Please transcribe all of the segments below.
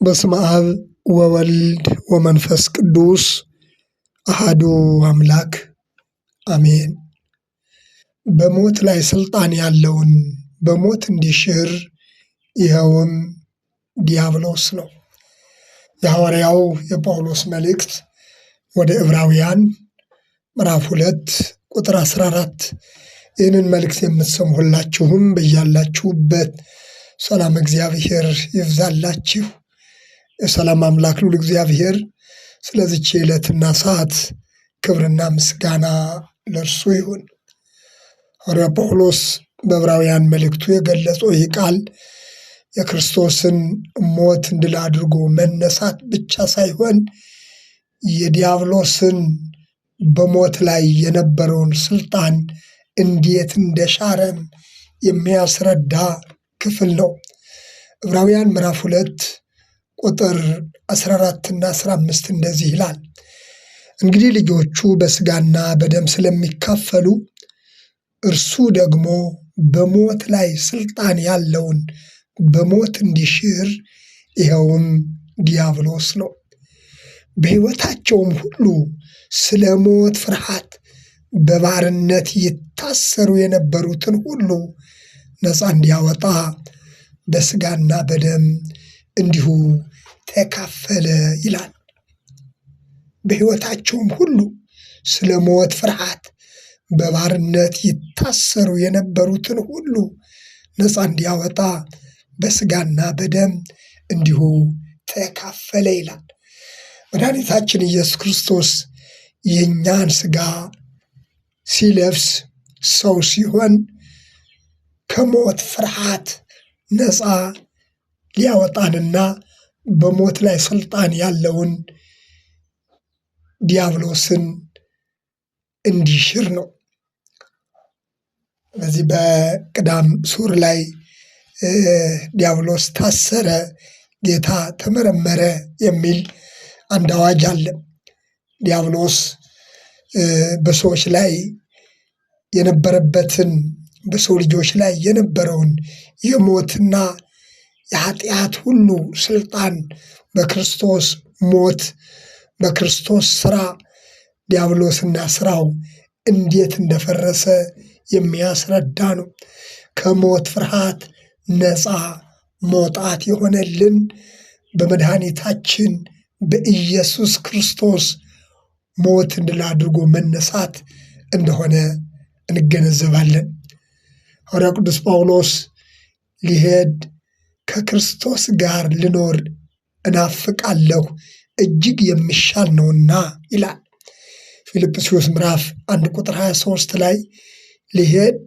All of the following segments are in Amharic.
በስመ አብ ወወልድ ወመንፈስ ቅዱስ አሐዱ አምላክ አሜን። በሞት ላይ ስልጣን ያለውን በሞት እንዲሽር ይኸውም ዲያብሎስ ነው። የሐዋርያው የጳውሎስ መልእክት ወደ ዕብራውያን ምዕራፍ 2 ቁጥር 14። ይህንን መልእክት የምትሰሙ ሁላችሁም በያላችሁበት ሰላም እግዚአብሔር ይብዛላችሁ። የሰላም አምላክ ልዑል እግዚአብሔር ስለዚች ዕለትና ሰዓት ክብርና ምስጋና ለእርሱ ይሁን። ሐዋርያ ጳውሎስ በዕብራውያን መልእክቱ የገለጸው ይህ ቃል የክርስቶስን ሞት ድል አድርጎ መነሳት ብቻ ሳይሆን የዲያብሎስን በሞት ላይ የነበረውን ስልጣን እንዴት እንደሻረም የሚያስረዳ ክፍል ነው። ዕብራውያን ምዕራፍ 2 ቁጥር 14 እና 15 እንደዚህ ይላል። እንግዲህ ልጆቹ በሥጋና በደም ስለሚካፈሉ እርሱ ደግሞ በሞት ላይ ስልጣን ያለውን በሞት እንዲሽር ይኸውም ዲያብሎስ ነው። በሕይወታቸውም ሁሉ ስለ ሞት ፍርሃት በባርነት ይታሰሩ የነበሩትን ሁሉ ነፃ እንዲያወጣ በሥጋና በደም እንዲሁ ተካፈለ ይላል። በሕይወታቸውም ሁሉ ስለ ሞት ፍርሃት በባርነት ይታሰሩ የነበሩትን ሁሉ ነፃ እንዲያወጣ በሥጋና በደም እንዲሁ ተካፈለ ይላል። መድኃኒታችን ኢየሱስ ክርስቶስ የእኛን ሥጋ ሲለብስ ሰው ሲሆን ከሞት ፍርሃት ነፃ ሊያወጣንና በሞት ላይ ስልጣን ያለውን ዲያብሎስን እንዲሽር ነው። በዚህ በቅዳም ሱር ላይ ዲያብሎስ ታሰረ፣ ጌታ ተመረመረ የሚል አንድ አዋጅ አለ። ዲያብሎስ በሰዎች ላይ የነበረበትን በሰው ልጆች ላይ የነበረውን የሞትና የኃጢአት ሁሉ ስልጣን በክርስቶስ ሞት በክርስቶስ ስራ ዲያብሎስና ስራው እንዴት እንደፈረሰ የሚያስረዳ ነው። ከሞት ፍርሃት ነፃ መውጣት የሆነልን በመድኃኒታችን በኢየሱስ ክርስቶስ ሞት ድል አድርጎ መነሳት እንደሆነ እንገነዘባለን። ሐዋርያው ቅዱስ ጳውሎስ ሊሄድ ከክርስቶስ ጋር ልኖር እናፍቃለሁ እጅግ የሚሻል ነውና ይላል። ፊልጵስዩስ ምዕራፍ 1 ቁጥር 23 ላይ ሊሄድ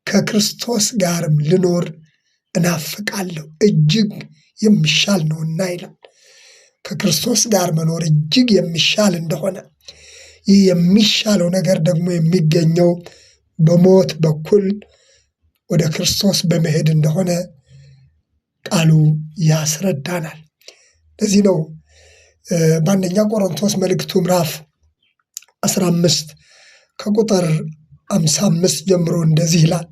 ከክርስቶስ ጋርም ልኖር እናፍቃለሁ እጅግ የሚሻል ነውና ይላል። ከክርስቶስ ጋር መኖር እጅግ የሚሻል እንደሆነ፣ ይህ የሚሻለው ነገር ደግሞ የሚገኘው በሞት በኩል ወደ ክርስቶስ በመሄድ እንደሆነ ቃሉ ያስረዳናል። ለዚህ ነው በአንደኛ ቆሮንቶስ መልእክቱ ምዕራፍ 15 ከቁጥር 55 ጀምሮ እንደዚህ ይላል።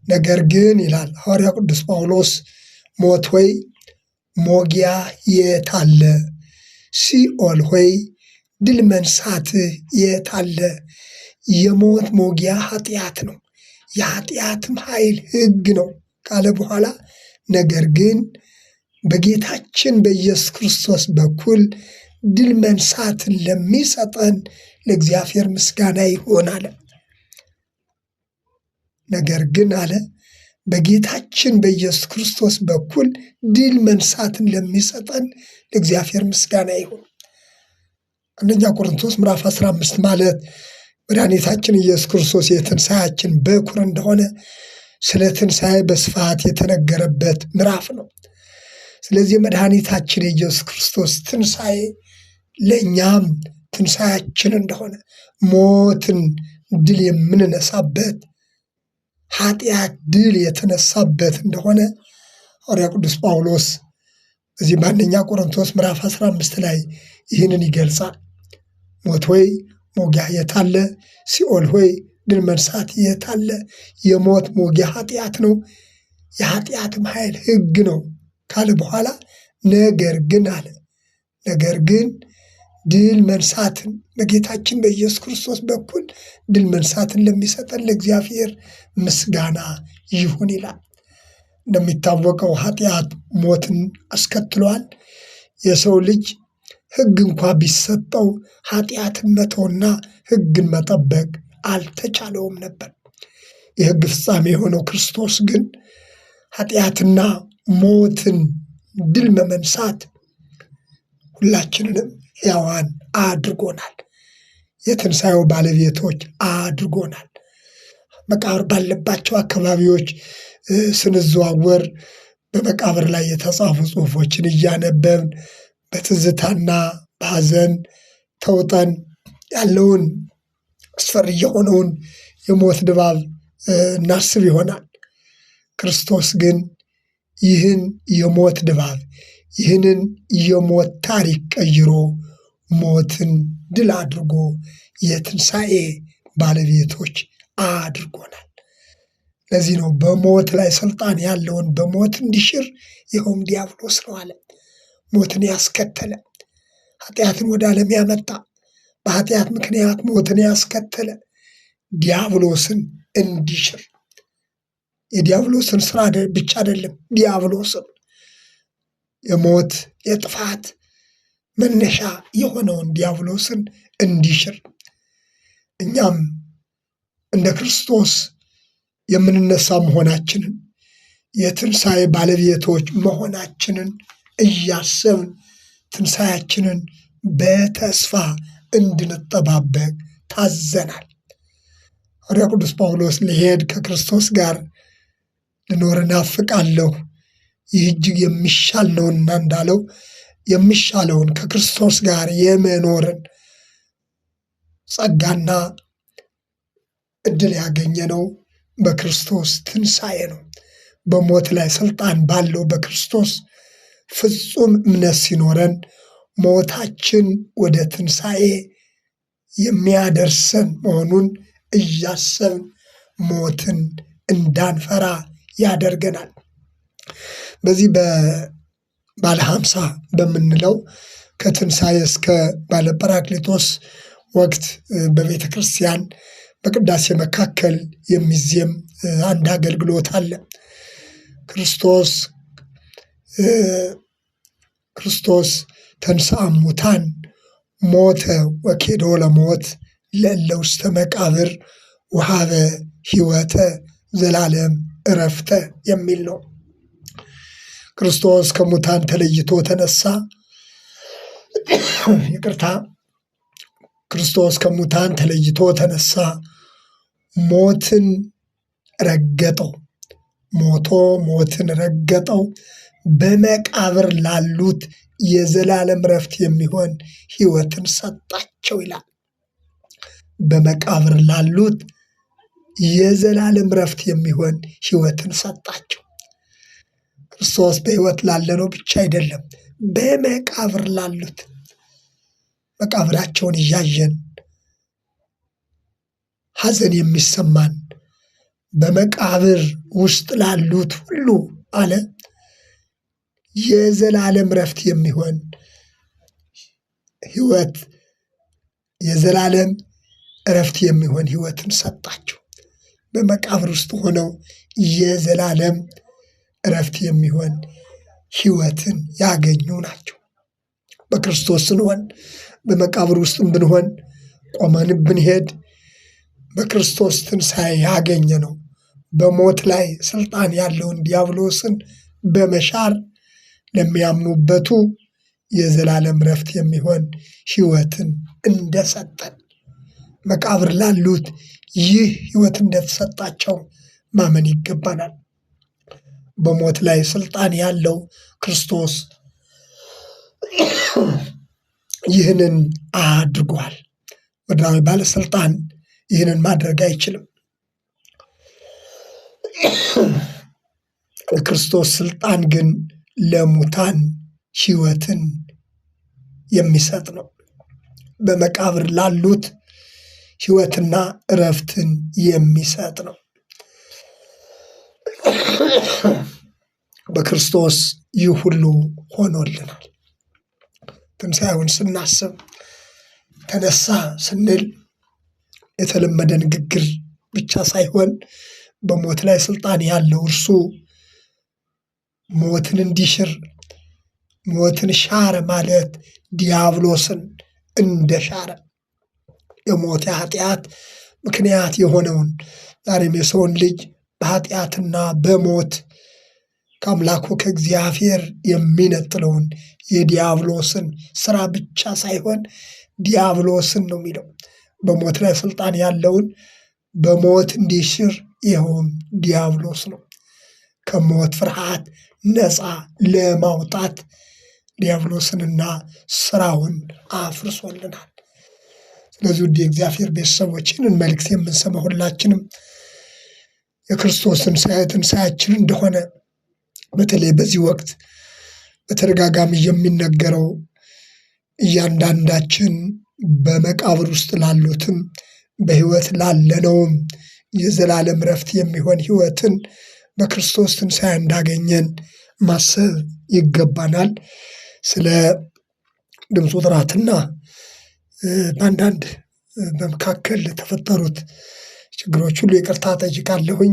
ነገር ግን ይላል ሐዋርያ ቅዱስ ጳውሎስ፣ ሞት ሆይ ሞጊያ የት አለ? ሲኦል ሆይ ድል መንሳትህ የት አለ? የሞት ሞጊያ ኃጢአት ነው፣ የኃጢአትም ኃይል ሕግ ነው ካለ በኋላ ነገር ግን በጌታችን በኢየሱስ ክርስቶስ በኩል ድል መንሳትን ለሚሰጠን ለእግዚአብሔር ምስጋና ይሆን አለ። ነገር ግን አለ በጌታችን በኢየሱስ ክርስቶስ በኩል ድል መንሳትን ለሚሰጠን ለእግዚአብሔር ምስጋና ይሁን። አንደኛ ቆሮንቶስ ምዕራፍ 15 ማለት መድኃኒታችን ኢየሱስ ክርስቶስ የትንሣኤያችን በኩር እንደሆነ ስለ ትንሣኤ በስፋት የተነገረበት ምዕራፍ ነው። ስለዚህ መድኃኒታችን የኢየሱስ ክርስቶስ ትንሣኤ ለእኛም ትንሣኤያችን እንደሆነ፣ ሞትን ድል የምንነሳበት ኃጢአት ድል የተነሳበት እንደሆነ ሐዋርያ ቅዱስ ጳውሎስ በዚህ በአንደኛ ቆሮንቶስ ምዕራፍ 15 ላይ ይህንን ይገልጻል። ሞት ሆይ ሞጊያ የት አለ? ሲኦል ሆይ ድል መንሳት የት አለ? የሞት ሞጊያ ኃጢአት ነው፣ የኃጢአትም ኃይል ሕግ ነው ካለ በኋላ ነገር ግን ድል መንሳትን በጌታችን በኢየሱስ ክርስቶስ በኩል ድል መንሳትን ለሚሰጠን ለእግዚአብሔር ምስጋና ይሁን ይላል። እንደሚታወቀው ኃጢአት ሞትን አስከትሏል። የሰው ልጅ ሕግ እንኳ ቢሰጠው ኃጢአትን መተውና ሕግን መጠበቅ አልተቻለውም ነበር። የሕግ ፍጻሜ የሆነው ክርስቶስ ግን ኃጢአትና ሞትን ድል በመንሳት ሁላችንንም ሕያዋን አድርጎናል። የትንሣኤው ባለቤቶች አድርጎናል። መቃብር ባለባቸው አካባቢዎች ስንዘዋወር በመቃብር ላይ የተጻፉ ጽሑፎችን እያነበብን በትዝታና በሐዘን ተውጠን ያለውን አስፈሪ የሆነውን የሞት ድባብ እናስብ ይሆናል። ክርስቶስ ግን ይህን የሞት ድባብ ይህንን የሞት ታሪክ ቀይሮ ሞትን ድል አድርጎ የትንሣኤ ባለቤቶች አድርጎናል። ለዚህ ነው በሞት ላይ ስልጣን ያለውን በሞት እንዲሽር ይኸውም ዲያብሎስ ነው አለ። ሞትን ያስከተለ ኃጢአትን ወደ ዓለም ያመጣ በኃጢአት ምክንያት ሞትን ያስከተለ ዲያብሎስን እንዲሽር የዲያብሎስን ስራ ብቻ አይደለም፣ ዲያብሎስን የሞት የጥፋት መነሻ የሆነውን ዲያብሎስን እንዲሽር እኛም እንደ ክርስቶስ የምንነሳ መሆናችንን የትንሣኤ ባለቤቶች መሆናችንን እያሰብን ትንሣኤያችንን በተስፋ እንድንጠባበቅ ታዘናል። ሐዋርያው ቅዱስ ጳውሎስ ልሄድ ከክርስቶስ ጋር ልኖር እናፍቃለሁ፣ ይህ እጅግ የሚሻል ነውና እንዳለው የሚሻለውን ከክርስቶስ ጋር የመኖርን ጸጋና ዕድል ያገኘነው በክርስቶስ ትንሣኤ ነው። በሞት ላይ ስልጣን ባለው በክርስቶስ ፍጹም እምነት ሲኖረን ሞታችን ወደ ትንሣኤ የሚያደርሰን መሆኑን እያሰብን ሞትን እንዳንፈራ ያደርገናል። በዚህ በባለ ሀምሳ በምንለው ከትንሣኤ እስከ ባለ ጰራቅሊጦስ ወቅት በቤተ ክርስቲያን በቅዳሴ መካከል የሚዜም አንድ አገልግሎት አለ። ክርስቶስ ተንሥአ እሙታን ሞተ ወኬዶ ለሞት ለእለ ውስተ መቃብር ወሀበ ሕይወተ ዘላለም ዕረፍተ የሚል ነው። ክርስቶስ ከሙታን ተለይቶ ተነሳ። ክርስቶስ ከሙታን ተለይቶ ተነሳ፣ ሞትን ረገጠው። ሞትን ረገጠው፣ በመቃብር ላሉት የዘላለም ዕረፍት የሚሆን ሕይወትን ሰጣቸው ይላል። በመቃብር ላሉት የዘላለም ዕረፍት የሚሆን ሕይወትን ሰጣቸው። ክርስቶስ በሕይወት ላለነው ብቻ አይደለም፣ በመቃብር ላሉት መቃብራቸውን እያየን ሐዘን የሚሰማን በመቃብር ውስጥ ላሉት ሁሉ አለ የዘላለም ዕረፍት የሚሆን ሕይወት የዘላለም ዕረፍት የሚሆን ሕይወትን ሰጣቸው። በመቃብር ውስጥ ሆነው የዘላለም ዕረፍት የሚሆን ሕይወትን ያገኙ ናቸው። በክርስቶስ ስንሆን በመቃብር ውስጥም ብንሆን ቆመን ብንሄድ በክርስቶስ ትንሣኤ ያገኘ ነው። በሞት ላይ ስልጣን ያለውን ዲያብሎስን በመሻር ለሚያምኑበቱ የዘላለም ዕረፍት የሚሆን ሕይወትን እንደሰጠን መቃብር ላሉት ይህ ሕይወት እንደተሰጣቸው ማመን ይገባናል። በሞት ላይ ስልጣን ያለው ክርስቶስ ይህንን አድርጓል። ምድራዊ ባለስልጣን ይህንን ማድረግ አይችልም። የክርስቶስ ስልጣን ግን ለሙታን ሕይወትን የሚሰጥ ነው። በመቃብር ላሉት ሕይወትና ዕረፍትን የሚሰጥ ነው። በክርስቶስ ይህ ሁሉ ሆኖልናል። ትንሣኤውን ስናስብ ተነሳ ስንል የተለመደ ንግግር ብቻ ሳይሆን በሞት ላይ ስልጣን ያለው እርሱ ሞትን እንዲሽር ሞትን ሻረ ማለት ዲያብሎስን እንደሻረ የሞት የኃጢአት ምክንያት የሆነውን ዛሬም የሰውን ልጅ በኃጢአትና በሞት ከአምላኩ ከእግዚአብሔር የሚነጥለውን የዲያብሎስን ስራ ብቻ ሳይሆን ዲያብሎስን ነው የሚለው በሞት ላይ ስልጣን ያለውን በሞት እንዲሽር ይኸውም ዲያብሎስ ነው። ከሞት ፍርሃት ነፃ ለማውጣት ዲያብሎስንና ስራውን አፍርሶልናል። ስለዚህ ውድ የእግዚአብሔር ቤተሰቦችን መልእክት የምንሰማ ሁላችንም የክርስቶስ ትንሣኤያችን እንደሆነ በተለይ በዚህ ወቅት በተደጋጋሚ የሚነገረው እያንዳንዳችን በመቃብር ውስጥ ላሉትም በሕይወት ላለነውም የዘላለም ረፍት የሚሆን ሕይወትን በክርስቶስ ትንሣኤ እንዳገኘን ማሰብ ይገባናል። ስለ ድምፁ ጥራትና በአንዳንድ በመካከል ለተፈጠሩት ችግሮች ሁሉ ይቅርታ ጠይቃለሁኝ።